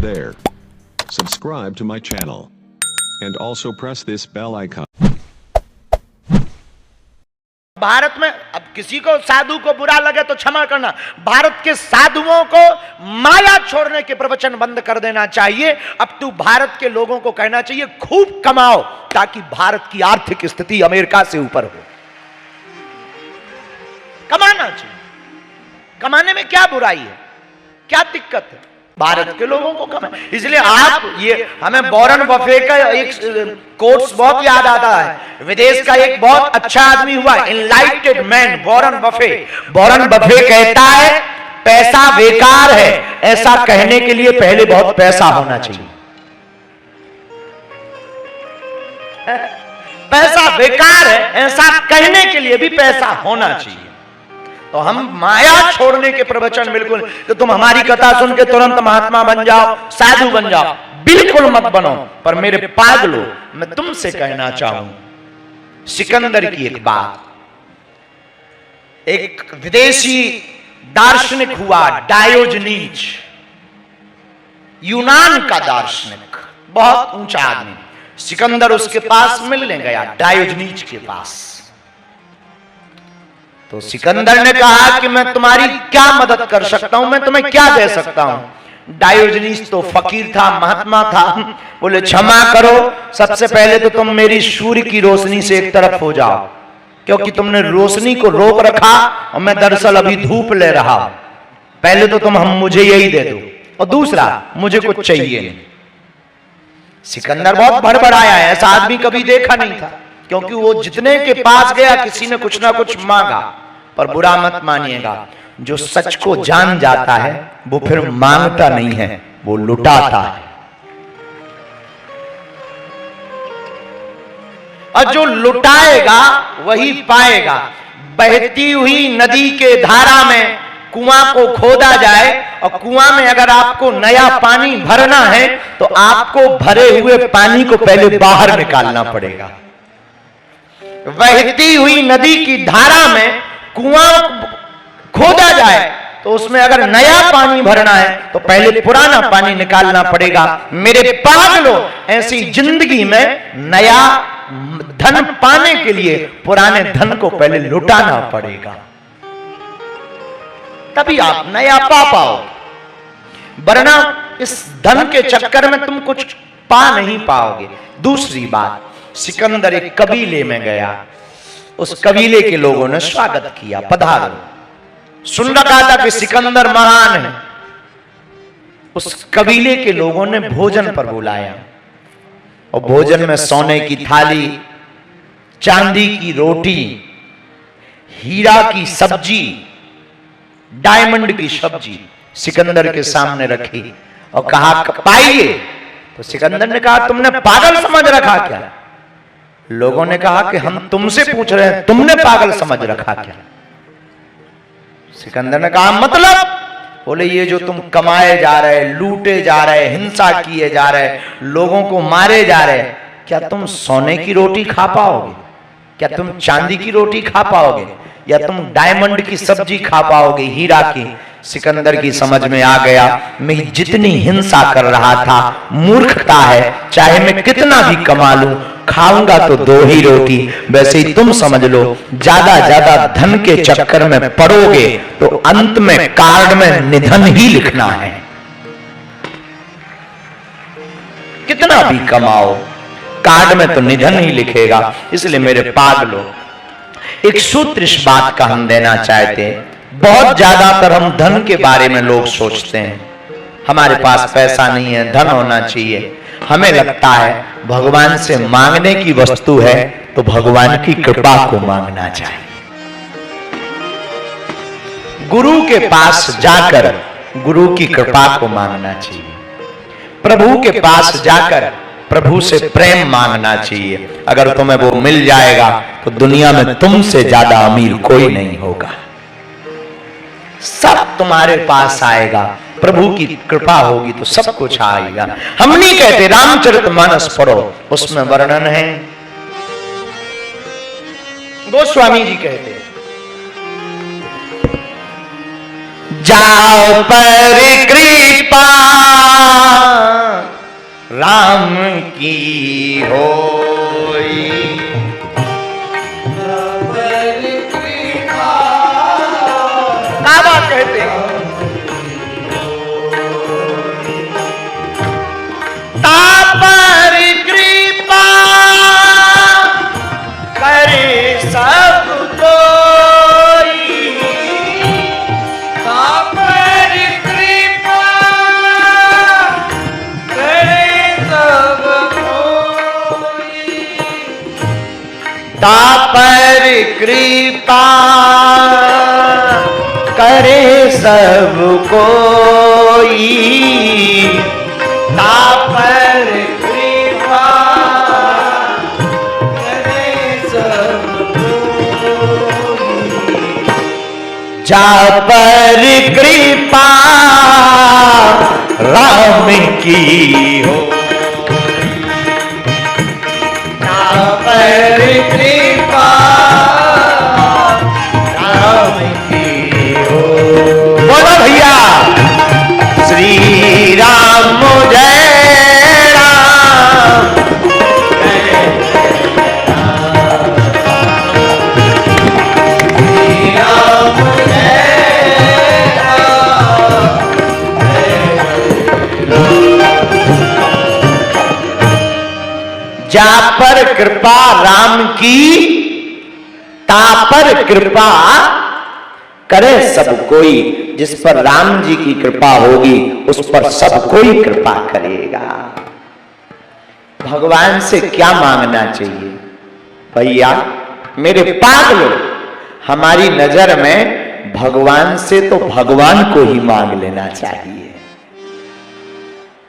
there. Subscribe to my channel. And also press this bell icon. Bharat में अब किसी को साधु को बुरा लगे तो क्षमा करना, भारत के साधुओं को माया छोड़ने के प्रवचन बंद कर देना चाहिए। अब तू भारत के लोगों को कहना चाहिए खूब कमाओ ताकि भारत की आर्थिक स्थिति अमेरिका से ऊपर हो। कमाना चाहिए, कमाने में क्या बुराई है, क्या दिक्कत है? भारत के लोगों को कमाए। इसलिए आप ये हमें वॉरेन बफे का एक कोट्स बहुत याद आता है। विदेश का एक बहुत अच्छा आदमी हुआ, एनलाइटेड man, Warren Buffett. Warren Buffett कहता है पैसा बेकार है, ऐसा कहने के लिए पहले बहुत पैसा होना चाहिए। पैसा बेकार है ऐसा कहने के लिए भी पैसा होना चाहिए। तो हम माया छोड़ने के प्रवचन बिल्कुल, तो तुम हमारी कथा सुन के तुरंत महात्मा बन जाओ, साधु बन जाओ, बिल्कुल मत बनो। पर मेरे पागलों, मैं तुमसे कहना चाहूं, सिकंदर की एक बात, एक विदेशी दार्शनिक हुआ डायोजनीज, यूनान का दार्शनिक, बहुत ऊंचा आदमी। सिकंदर उसके पास मिलने गया, डायोजनीज के पास। तो सिकंदर ने कहा कि मैं तुम्हारी क्या मदद कर सकता हूं, मैं तुम्हें क्या दे सकता हूं। डायोजनीस तो फकीर था, महात्मा था। बोले क्षमा करो, सबसे पहले तो तुम मेरी सूर्य की रोशनी से एक तरफ हो जाओ, क्योंकि तुमने रोशनी को रोक रखा और मैं दरअसल अभी धूप ले रहा हूं। पहले तो तुम मुझे यही दे दो, और दूसरा मुझे कुछ चाहिए नहीं। सिकंदर बहुत भड़बड़ाया है, ऐसा आदमी कभी देखा नहीं था, क्योंकि वो जितने के पास गया किसी ने कुछ ना कुछ मांगा। पर बुरा मत मानिएगा, जो सच को जान जाता है वो फिर मांगता नहीं है, वो लुटाता है। और जो लुटाएगा वही पाएगा। बहती हुई नदी के धारा में कुआं को खोदा जाए, और कुआं में अगर आपको नया पानी भरना है तो आपको भरे हुए पानी को पहले बाहर निकालना पड़ेगा। बहती हुई नदी की धारा में कुआं खोदा जाए तो उसमें अगर नया पानी भरना है तो पहले पुराना पानी निकालना पड़ेगा। मेरे पागलों, ऐसी जिंदगी में नया धन पाने के लिए पुराने धन को पहले लुटाना पड़ेगा, तभी आप नया पा पाओगे, वरना इस धन के चक्कर में तुम कुछ पा नहीं पाओगे। दूसरी बात, सिकंदर एक कबीले में गया, उस कबीले के लोगों ने स्वागत किया, पधारो। सुन रखा था कि सिकंदर महान है। उस कबीले के लोगों ने भोजन पर बुलाया, और भोजन में सोने की थाली, चांदी की रोटी, हीरा की सब्जी, डायमंड की सब्जी सिकंदर के सामने रखी और कहा पाइए। तो सिकंदर ने कहा तुमने पागल समझ रखा क्या? लोगों ने कहा कि हम तुमसे पूछ रहे हैं, तुमने पागल समझ रखा क्या? सिकंदर ने कहा मतलब? बोले ये जो तुम कमाए जा रहे, लूटे जा रहे, हिंसा किए जा रहे, लोगों को मारे जा रहे, क्या तुम सोने की रोटी खा पाओगे? क्या तुम चांदी की रोटी खा पाओगे? या तुम डायमंड की सब्जी खा पाओगे, हीरा की? सिकंदर की समझ में आ गया, मैं जितनी हिंसा कर रहा था मूर्खता है, चाहे मैं कितना भी कमा लूं, खाऊंगा तो दो ही रोटी। वैसे ही तुम समझ लो, ज्यादा ज्यादा धन के चक्कर में पड़ोगे तो अंत में कार्ड में निधन ही लिखना है। कितना भी कमाओ, कार्ड में तो निधन ही लिखेगा। इसलिए मेरे पागलों, एक सूत्र इस बात का हम देना चाहते हैं। बहुत ज्यादातर हम धन के बारे में लोग सोचते हैं, हमारे पास पैसा नहीं है, धन होना चाहिए। हमें लगता है भगवान से मांगने की वस्तु है तो भगवान की कृपा को मांगना चाहिए। गुरु के पास जाकर गुरु की कृपा को मांगना चाहिए। प्रभु के पास जाकर प्रभु से प्रेम मांगना चाहिए। अगर तुम्हें वो मिल जाएगा तो दुनिया में तुमसे ज्यादा अमीर कोई नहीं होगा। सब तुम्हारे पास आएगा, प्रभु की कृपा होगी तो सब कुछ आएगा। हम नहीं कहते, रामचरितमानस पढ़ो, उसमें वर्णन है। गोस्वामी जी कहते जाओ पर कृपा राम की होई। काबा कहते हैं तापर कृपा करे सब कोई, तापर कृपा करे सब कोई, तापर कृपा करे सब कोई, तापर कृपा करे सब कोई, जा पर कृपा राम की हो, जा पर कृपा राम की हो। बोलो भैया श्री राम जय राम, श्री राम जय राम, जा पर कृपा राम की, ता पर कृपा करे सब कोई। जिस पर राम जी की कृपा होगी उस पर सब कोई कृपा करेगा। भगवान से क्या मांगना चाहिए भैया मेरे पागलों, हमारी नजर में भगवान से तो भगवान को ही मांग लेना चाहिए।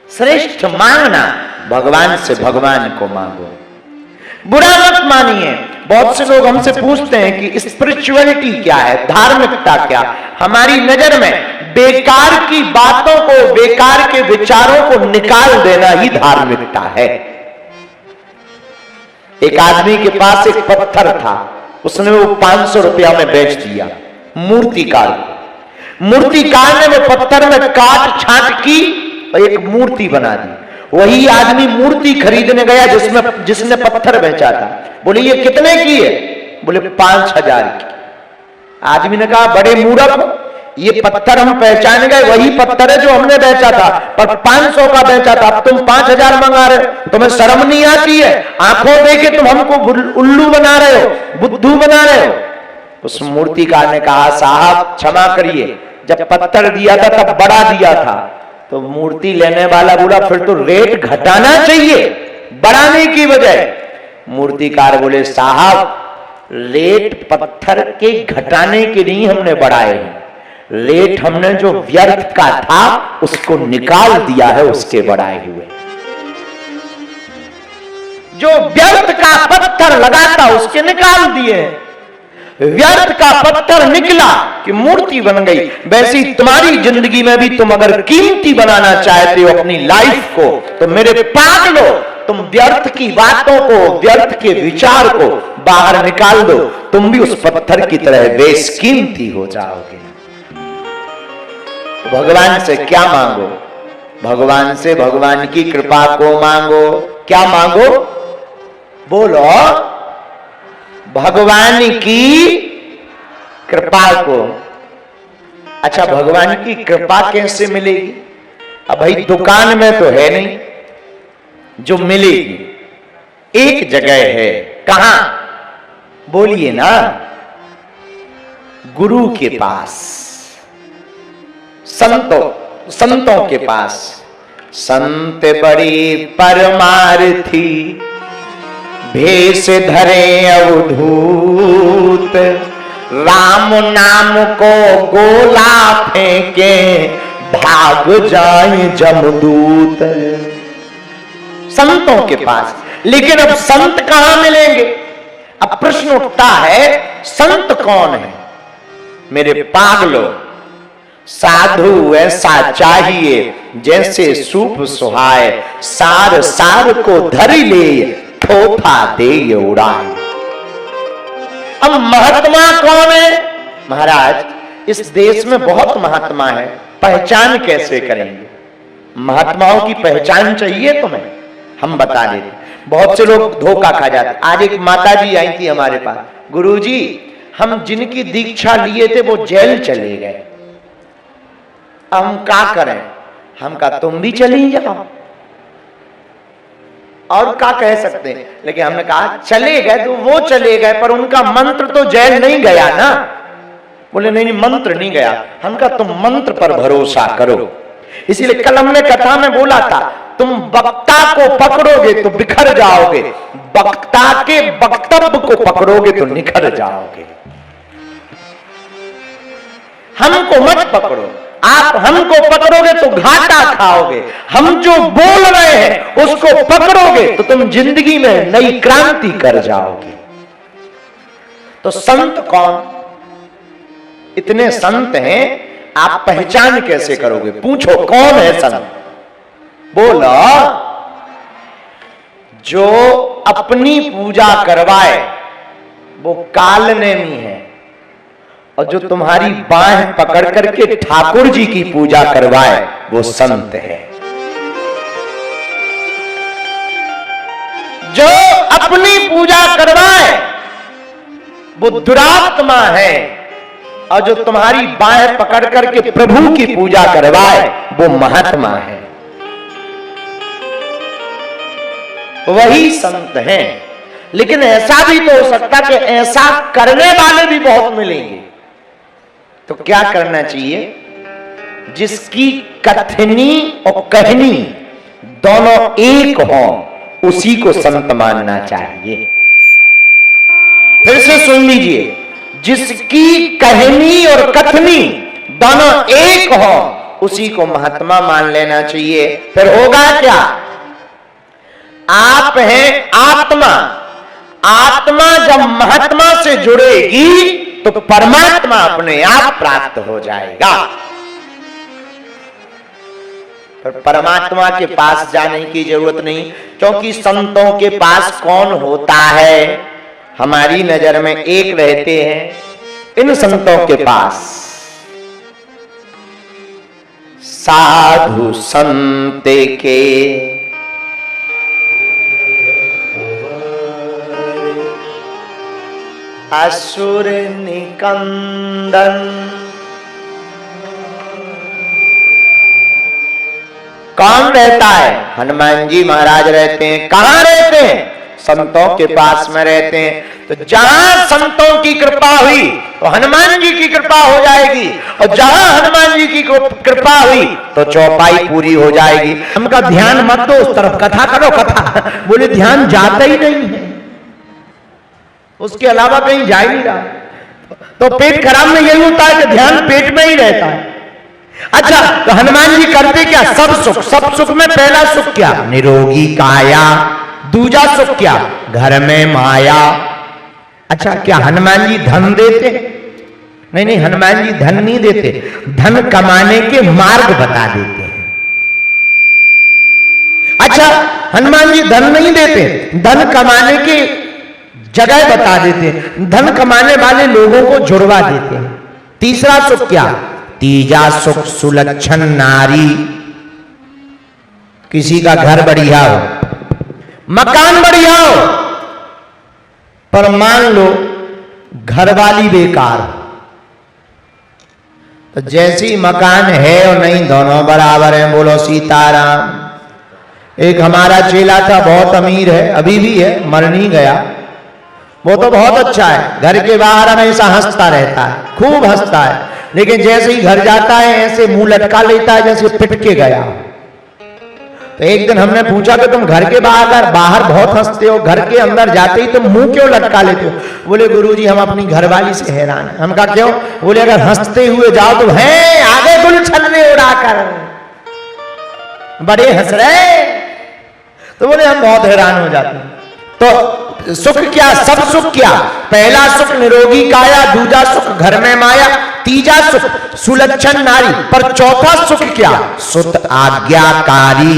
श्रेष्ठ मांगना, भगवान से भगवान को मांगो। बुरा मत मानिए, बहुत से लोग हमसे पूछते हैं कि स्पिरिचुअलिटी क्या है, धार्मिकता क्या। हमारी नजर में बेकार की बातों को, बेकार के विचारों को निकाल देना ही धार्मिकता है। एक आदमी के पास एक पत्थर था, उसने वो 500 रुपया में बेच दिया मूर्तिकार को। मूर्तिकार ने वो पत्थर में काट छांट की और एक मूर्ति बना दी। वही आदमी मूर्ति खरीदने गया जिसने पत्थर बेचा था। बोले ये कितने की है? बोले 5000 की। आदमी ने कहा बड़े मूर्ख, ये पत्थर हम पहचान गए, वही पत्थर है जो हमने बेचा था, पर 500 का बेचा था, अब तुम 5000 मंगा रहे हो, तुम्हें शर्म नहीं आती है? आंखों देखे तुम हमको उल्लू बना रहे हो, बुद्धू बना रहे हो। उस मूर्तिकार ने कहा साहब क्षमा करिए, जब पत्थर दिया था तब बड़ा दिया था। तो मूर्ति लेने वाला बोला फिर तो रेट घटाना चाहिए बढ़ाने की बजाय। मूर्तिकार बोले साहब रेट पत्थर के घटाने के लिए हमने बढ़ाए हैं, रेट हमने जो व्यर्थ का था उसको निकाल दिया है उसके बढ़ाए हुए। जो व्यर्थ का पत्थर लगाता उसके निकाल दिए, व्यर्थ का पत्थर निकला कि मूर्ति बन गई। वैसे ही तुम्हारी जिंदगी में भी तुम अगर कीमती बनाना चाहते हो अपनी लाइफ को, तो मेरे पागलो तुम व्यर्थ की बातों को, व्यर्थ के विचार को बाहर निकाल दो, तुम भी उस पत्थर की तरह बेशकीमती हो जाओगे। भगवान से क्या मांगो? भगवान से भगवान की कृपा को मांगो। क्या मांगो? बोलो भगवान की कृपा को। अच्छा भगवान की कृपा कैसे मिलेगी? अब भाई दुकान में तो है नहीं जो मिलेगी, एक जगह है। कहां? बोलिए ना, गुरु के पास, संतों के पास। संत बड़ी परमार्थी भेष धरे अवधूत, राम नाम को गोला फेंके भाग जाए जमदूत। संतों के पास। लेकिन अब संत कहां मिलेंगे? अब प्रश्न उठता है संत कौन है? मेरे पागलों, साधु ऐसा चाहिए जैसे सूप सुहाए, सार सार को धरी ले थोथा दे उड़ाए। अब महात्मा कौन है? महाराज इस देश में बहुत महात्मा है, पहचान कैसे करेंगे? महात्माओं की पहचान चाहिए तुम्हें? हम बता देते। बहुत से लोग धोखा खा जाते। आज एक माता जी आई थी हमारे पास, गुरुजी हम जिनकी दीक्षा लिए थे वो जेल चले गए, हम क्या करें? हम कहा तुम भी चली जाओ, और क्या कह सकते हैं। लेकिन हमने कहा चले गए तो वो चले गए, पर उनका मंत्र तो जेल नहीं गया ना। बोले नहीं मंत्र नहीं गया। हम कहा तुम मंत्र पर भरोसा करो। इसीलिए कल हमने कथा में बोला था, तुम वक्ता को पकड़ोगे तो बिखर जाओगे, वक्ता के वक्तव्य को पकड़ोगे तो निखर जाओगे। हमको मत पकड़ो, आप हमको पकड़ोगे तो घाटा खाओगे। हम जो बोल रहे हैं उसको पकड़ोगे तो तुम जिंदगी में नई क्रांति कर जाओगे। तो संत कौन? इतने संत हैं, आप पहचान कैसे करोगे? पूछो कौन है संत? बोलो जो अपनी पूजा करवाए वो कालनेमी है, और जो तुम्हारी बाह पकड़ करके ठाकुर जी की पूजा करवाए वो संत है। जो अपनी पूजा करवाए वो दुरात्मा है, और जो तुम्हारी बाह पकड़ करके प्रभु की पूजा करवाए वो महात्मा है। वही संत हैं। लेकिन ऐसा भी तो हो सकता कि ऐसा करने वाले भी बहुत मिलेंगे। तो क्या करना चाहिए? जिसकी कथनी और कहनी दोनों एक हो उसी को संत मानना चाहिए। फिर से सुन लीजिए, जिसकी कहनी और कथनी दोनों एक हो उसी को महात्मा मान लेना चाहिए। फिर होगा क्या? आप हैं आत्मा, आत्मा जब महात्मा से जुड़ेगी तो परमात्मा अपने आप प्राप्त हो जाएगा। पर परमात्मा के पास जाने की जरूरत नहीं, क्योंकि संतों के पास कौन होता है? हमारी नजर में एक रहते हैं इन संतों के पास, साधु संत के असुर निकंदन। कौन रहता है? हनुमान जी महाराज रहते हैं। कहां रहते हैं? संतों के पास में रहते हैं। तो जहां संतों की कृपा हुई तो हनुमान जी की कृपा हो जाएगी, और जहां हनुमान जी की कृपा हुई तो चौपाई पूरी हो जाएगी। हमका ध्यान मत दो उस तरफ, कथा करो कथा। बोले ध्यान जाता ही नहीं है, उसके अलावा कहीं जा ही नहीं रहा। तो पेट खराब में यही होता है कि ध्यान पेट में ही रहता है। अच्छा, तो हनुमान जी करते क्या? सब सुख। सब सुख में पहला सुख क्या? निरोगी काया। दूजा सुख क्या? घर में माया। अच्छा, क्या हनुमान जी धन देते? नहीं नहीं, हनुमान जी धन नहीं देते, धन कमाने के मार्ग बता देते हैं। अच्छा, हनुमान जी धन नहीं देते, धन कमाने के जगह बता देते हैं, धन कमाने वाले लोगों को जुड़वा देते हैं। तीसरा सुख क्या? तीजा सुख सुलक्षण नारी। किसी का घर बढ़िया हो, मकान बढ़िया हो, पर मान लो घरवाली बेकार हो, तो जैसी मकान है और नहीं दोनों बराबर हैं। बोलो सीताराम। एक हमारा चेला था, बहुत अमीर है, अभी भी है, मर नहीं गया। वो तो बहुत अच्छा है, घर के बाहर हमेशा हंसता रहता है, खूब हंसता है, लेकिन जैसे ही घर जाता है ऐसे मुंह लटका लेता है जैसे पिट के गया। तो एक दिन हमने पूछा कि तुम घर के बाहर बहुत हंसते हो, घर के अंदर जाते ही तुम मुंह क्यों लटका लेते हो? बोले गुरुजी हम अपनी घरवाली से हैरान हैं। हम कहा क्यों? बोले अगर हंसते हुए जाओ तो है आगे गुल छल्ले उड़ाकर बड़े हंस रहे, तो बोले हम बहुत हैरान हो जाते हैं। तो सुख क्या? सब सुख क्या? पहला सुख निरोगी काया, दूजा सुख घर में माया, तीजा सुख सुलक्षण नारी, पर चौथा सुख क्या? सुत आज्ञाकारी।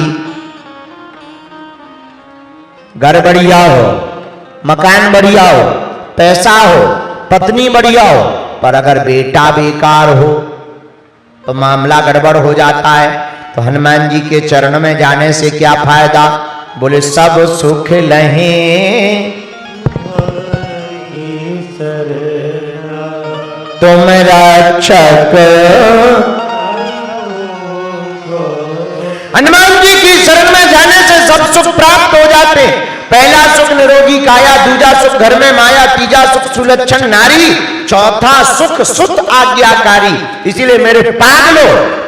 घर बढ़िया हो, मकान बढ़िया हो, पैसा हो, पत्नी बढ़िया हो, पर अगर बेटा बेकार हो तो मामला गड़बड़ हो जाता है। तो हनुमान जी के चरण में जाने से क्या फायदा? बोले सब सुख लहे तुम रक्षक। हनुमान जी की शरण में जाने से सब सुख प्राप्त हो जाते हैं। पहला सुख निरोगी काया, दूजा सुख घर में माया, तीजा सुख सुलक्षण नारी, चौथा सुख सुत आज्ञाकारी। इसीलिए मेरे पागलो,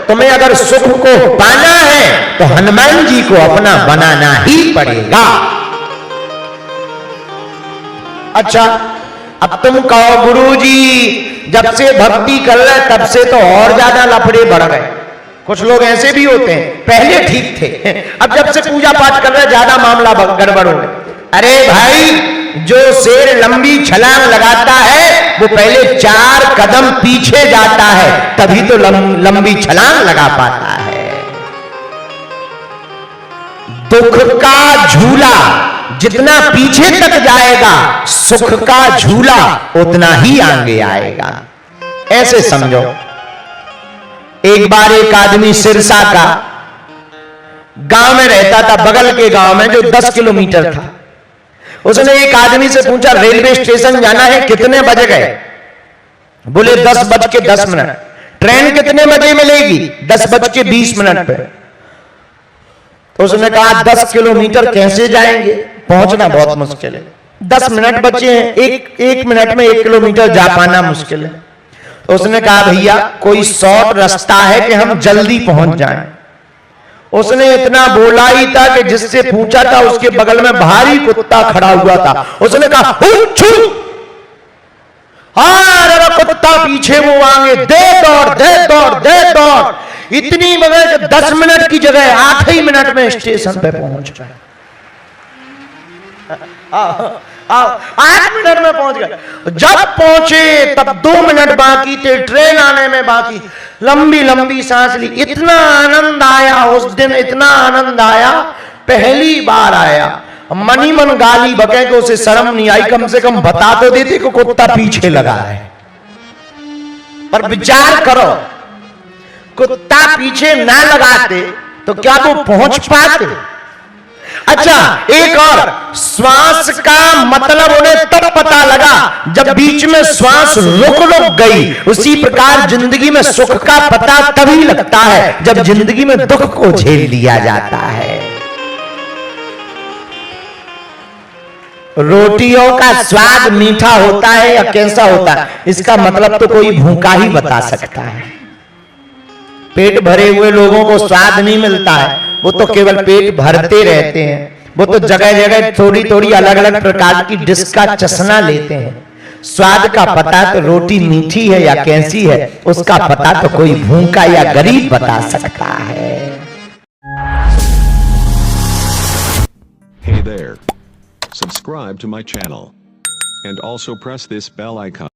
तुम्हें अगर सुख को पाना है तो हनुमान जी को अपना बनाना ही पड़ेगा। अच्छा, अब तुम कहो गुरुजी जब से भक्ति कर रहे तब से तो और ज्यादा लफड़े बढ़ गए। कुछ लोग ऐसे भी होते हैं, पहले ठीक थे, अब जब से पूजा पाठ कर रहे ज्यादा मामला गड़बड़ हो गया। अरे भाई, जो शेर लंबी छलांग लगाता है वो पहले 4 कदम पीछे जाता है, तभी तो लंबी छलांग लगा पाता है। दुख का झूला जितना पीछे तक जाएगा, सुख का झूला उतना ही आगे आएगा। ऐसे समझो, एक बार एक आदमी सिरसा का गांव में रहता था, बगल के गांव में जो 10 किलोमीटर था। उसने एक आदमी से पूछा रेलवे स्टेशन जाना है, कितने बजे गए? बोले 10:10। ट्रेन कितने बजे मिलेगी? 10:20 पे। तो उसने कहा 10 किलोमीटर कैसे जाएंगे, पहुंचना बहुत मुश्किल है, 10 मिनट बचे हैं, एक मिनट में 1 किलोमीटर जा पाना मुश्किल है। तो उसने कहा भैया कोई शॉर्ट रास्ता है कि हम जल्दी पहुंच जाएं। उसने इतना बोला ही था कि जिससे पूछा था उसके बगल में भारी कुत्ता खड़ा हुआ था। उसने कहा हाँ, कुत्ता पीछे वो आगे, दे दौड़। इतनी बगैर 10 मिनट की जगह 8 ही मिनट में स्टेशन पे पहुंच गए। 8 मिनट में पहुंच गए। जब पहुंचे तब 2 मिनट बाकी थे, ट्रेन आने में बाकी। लंबी सांस ली, इतना आनंद आया उस दिन, इतना आनंद आया, पहली बार आया। मन ही मन गाली बके को उसे शर्म नहीं आई, कम से कम बता तो देते कि कुत्ता पीछे लगा है। पर विचार करो, कुत्ता पीछे ना लगाते तो क्या वो पहुंच पाते? अच्छा, एक और, श्वास का मतलब उन्हें तब पता लगा जब बीच में श्वास रुक गई। उसी प्रकार जिंदगी में सुख का पता तभी लगता है जब जिंदगी में दुख को झेल लिया जाता है। रोटियों का स्वाद मीठा होता है या कैसा होता है, इसका मतलब तो कोई भूखा ही बता सकता है। पेट भरे हुए लोगों को स्वाद नहीं मिलता है, वो तो केवल पेट भरते रहते हैं। वो तो जगह जगह थोड़ी अलग अलग प्रकार की डिश का चश्मा लेते हैं। स्वाद का पता तो रोटी मीठी है या कैसी है, उसका पता तो कोई भूखा या गरीब बता सकता है। Hey there. Subscribe to my channel. And also press this bell icon.